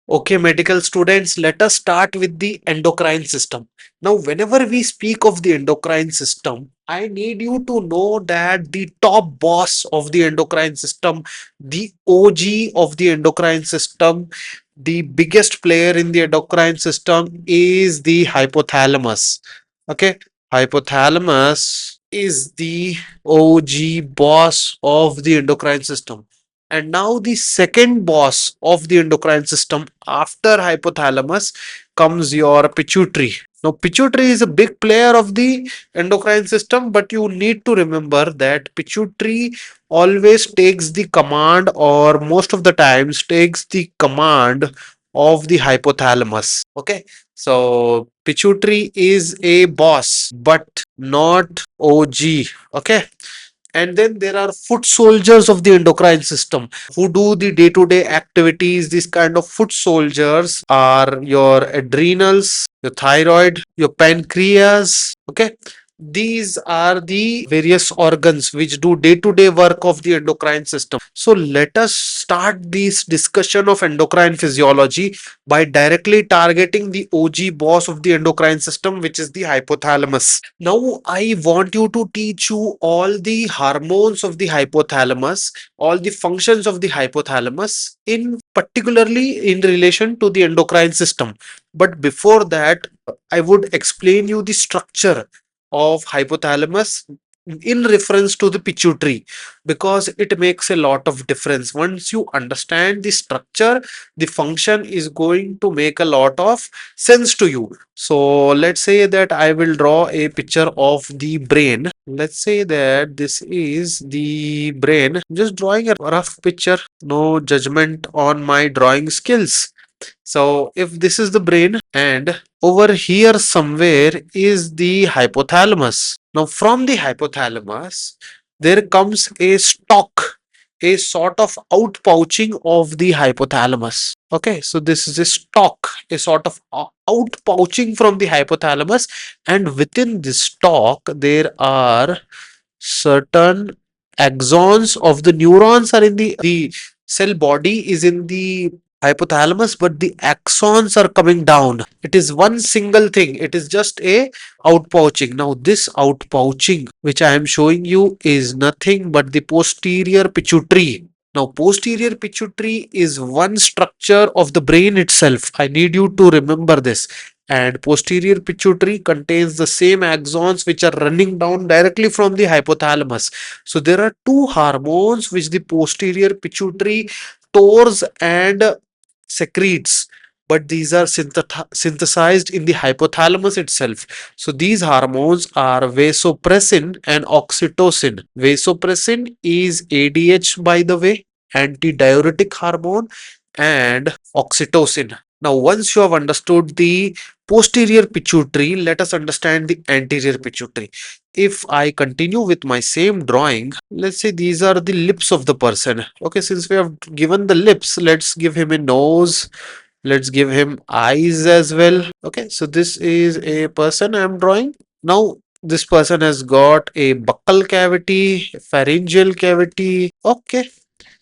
Okay, medical students, let us start with the endocrine system. Now, whenever we speak of the endocrine system, I need you to know that the top boss of the endocrine system, the OG of the endocrine system, the biggest player in the endocrine system is the hypothalamus. Okay, hypothalamus is the OG boss of the endocrine system. And now the second boss of the endocrine system after hypothalamus comes your pituitary. Now, pituitary is a big player of the endocrine system, but you need to remember that pituitary always takes the command, or most of the times takes the command of the hypothalamus. Okay, so pituitary is a boss, but not OG. Okay, and then there are foot soldiers of the endocrine system who do the day-to-day activities. These kind of foot soldiers are your adrenals, your thyroid, your pancreas. Okay, these are the various organs which do day-to-day work of the endocrine system. So let us start this discussion of endocrine physiology by directly targeting the OG boss of the endocrine system, which is the hypothalamus. Now, I want you to teach you all the hormones of the hypothalamus, all the functions of the hypothalamus, in particularly in relation to the endocrine system. But before that, I would explain you the structure of hypothalamus in reference to the pituitary, because it makes a lot of difference. Once you understand the structure, the function is going to make a lot of sense to you. So let's say that I will draw a picture of the brain. Let's say that this is the brain. I'm just drawing a rough picture. No judgment on my drawing skills. So if this is the brain, and over here somewhere is the hypothalamus. Now from the hypothalamus, there comes a stalk, a sort of outpouching of the hypothalamus. Okay, so this is a stalk, a sort of outpouching from the hypothalamus, and within this stalk there are certain axons of the neurons are in the cell body is in the hypothalamus, but the axons are coming down. It is one single thing. It is just a outpouching. Now this outpouching which I am showing you is nothing but the posterior pituitary. Now posterior pituitary is one structure of the brain itself. I need you to remember this. And posterior pituitary contains the same axons which are running down directly from the hypothalamus. So there are two hormones which the posterior pituitary stores and secretes, but these are synthesized in the hypothalamus itself. So these hormones are vasopressin and oxytocin. Vasopressin is ADH, by the way, antidiuretic hormone, and oxytocin. Now once you have understood the posterior pituitary, let us understand the anterior pituitary. If I continue with my same drawing, let's say these are the lips of the person. Okay, since we have given the lips, let's give him a nose, let's give him eyes as well. Okay, so this is a person I'm drawing. Now this person has got a buccal cavity, a pharyngeal cavity. Okay,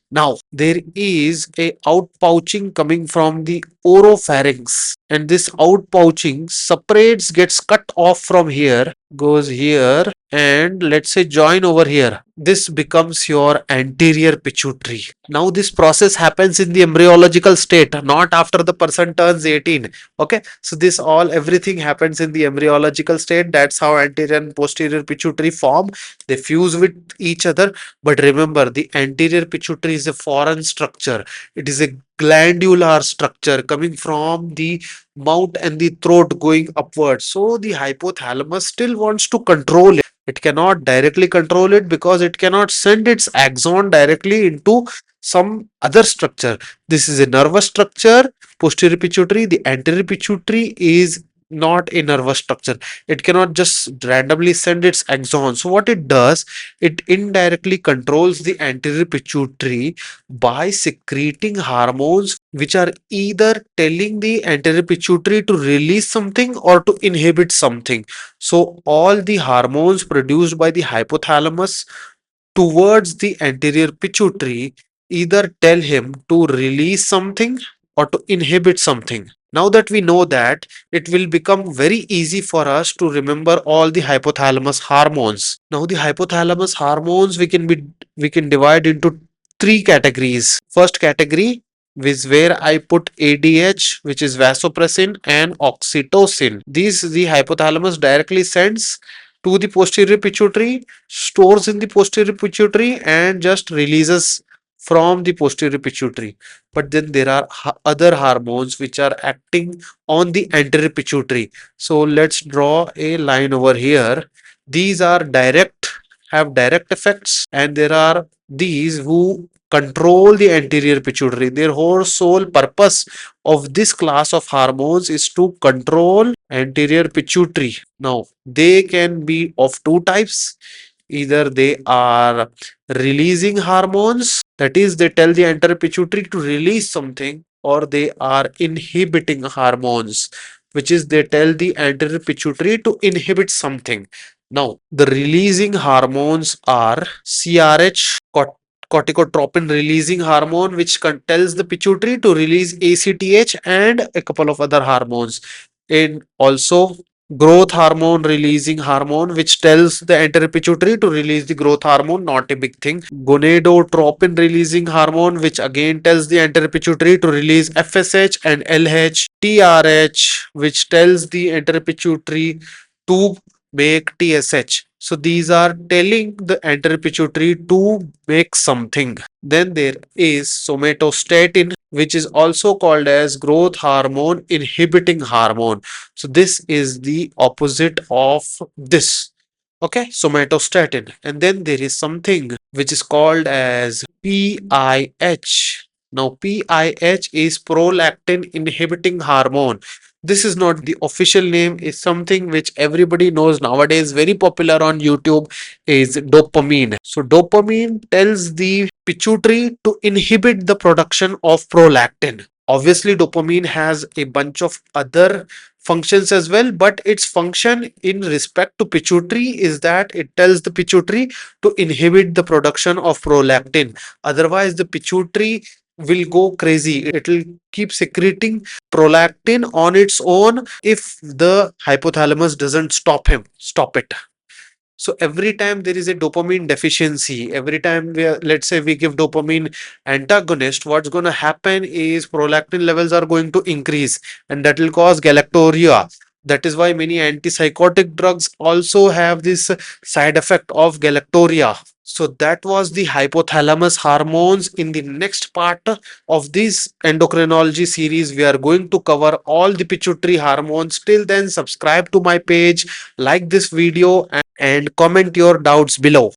now there is a outpouching coming from the oropharynx, and this outpouching separates, gets cut off from here, goes here, and let's say join over here. This becomes your anterior pituitary. Now this process happens in the embryological state, not after the person turns 18. Okay, so this all everything happens in the embryological state. That's how anterior and posterior pituitary form. They fuse with each other. But remember, the anterior pituitary is a foreign structure. It is a glandular structure coming from the mouth and the throat going upwards. So the hypothalamus still wants to control it. It cannot directly control it because it cannot send its axon directly into some other structure. This is a nervous structure, posterior pituitary. The anterior pituitary is not a nervous structure. It cannot just randomly send its axon. So what it does, it indirectly controls the anterior pituitary by secreting hormones which are either telling the anterior pituitary to release something or to inhibit something. So all the hormones produced by the hypothalamus towards the anterior pituitary either tell him to release something or to inhibit something. Now that we know that, it will become very easy for us to remember all the hypothalamus hormones. Now the hypothalamus hormones we can divide into three categories. First category is where I put ADH, which is vasopressin, and oxytocin. These the hypothalamus directly sends to the posterior pituitary, stores in the posterior pituitary, and just releases from the posterior pituitary. But then there are other hormones which are acting on the anterior pituitary. So let's draw a line over here. These are have direct effects, and there are these who control the anterior pituitary. Their whole sole purpose of this class of hormones is to control anterior pituitary. Now, they can be of two types. Either they are releasing hormones, that is, they tell the anterior pituitary to release something, or they are inhibiting hormones, which is they tell the anterior pituitary to inhibit something. Now, the releasing hormones are CRH, corticotropin releasing hormone, which tells the pituitary to release ACTH and a couple of other hormones. And also growth hormone releasing hormone, which tells the anterior pituitary to release the growth hormone, not a big thing. Gonadotropin releasing hormone, which again tells the anterior pituitary to release FSH and LH. TRH, which tells the anterior pituitary to make TSH. So these are telling the anterior pituitary to make something. Then there is somatostatin, which is also called as growth hormone inhibiting hormone. So this is the opposite of this. Okay, somatostatin. And then there is something which is called as PIH. Now, PIH is prolactin inhibiting hormone. This is not the official name, is something which everybody knows nowadays, very popular on YouTube, is dopamine. So dopamine tells the pituitary to inhibit the production of prolactin. Obviously, dopamine has a bunch of other functions as well, but its function in respect to pituitary is that it tells the pituitary to inhibit the production of prolactin. Otherwise, the pituitary will go crazy. It will keep secreting prolactin on its own if the hypothalamus doesn't stop it. So every time there is a dopamine deficiency, every time let's say we give dopamine antagonist, what's going to happen is prolactin levels are going to increase, and that will cause galactorrhea. That is why many antipsychotic drugs also have this side effect of galactorrhea. So that was the hypothalamus hormones. In the next part of this endocrinology series, we are going to cover all the pituitary hormones. Till then, subscribe to my page, like this video, and comment your doubts below.